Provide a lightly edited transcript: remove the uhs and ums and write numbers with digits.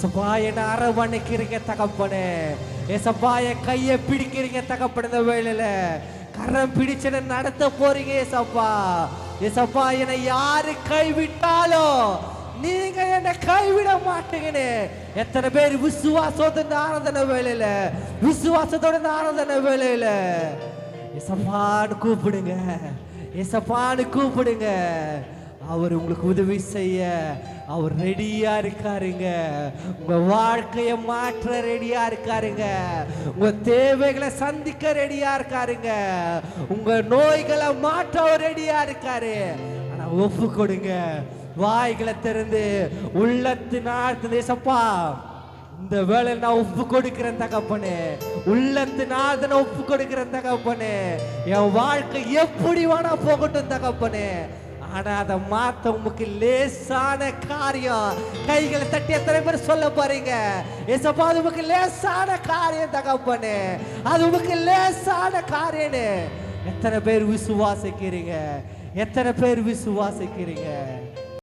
ஏசப்பா என்ன அரவணைக்கிறீங்க தகப்பனே. ஏசப்பா என் கையை பிடிக்கிறீங்க தகப்பன. இந்த வேளையில கரம் பிடிச்சு நடத்த போறீங்க ஏசப்பா. ஏசப்பா என்னை யாரு கைவிட்டாலும் நீங்க என்ன கைவிட மாட்டீங்கன்னு எத்தனை பேர் விசுவாசத்தோட ஆராதனை வேளையில, விசுவாசத்தோட ஆராதனை வேளையில ஏசப்பான்னு கூப்பிடுங்க, ஏசப்பான்னு கூப்பிடுங்க. அவர் உங்களுக்கு உதவி செய்ய அவர் ரெடியா இருக்காருங்க. உங்க வாழ்க்கையை மாற்ற ரெடியா இருக்காருங்க. உங்க தேவைகளை சந்திக்க ரெடியா இருக்காருங்க. உங்க நோய்களை மாற்ற அவர் ரெடியா இருக்காரு. ஆனா ஒப்பு கொடுங்க, வாய்களை திறந்து உள்ளத்தினால ஏசப்பா இந்த வேலை நான் ஒப்பு கொடுக்கிறேன் தகப்பனே. உள்ளத்தினால நான் ஒப்பு கொடுக்கிறேன் தகப்பனே. என் வாழ்க்கை எப்படி வேணா போகட்டும் தகப்பனே, ஆனா அதை மாத்த உமக்கு லேசான காரியம். கைகளை தட்டி எத்தனை பேர் சொல்ல போறீங்க, ஏசப்பா அது உமக்கு லேசான காரியம் தகப்பனே, அது உமக்கு லேசான காரியம்னு எத்தனை பேர் விசுவாசிக்கிறீங்க? எத்தனை பேர் விசுவாசிக்கிறீங்க?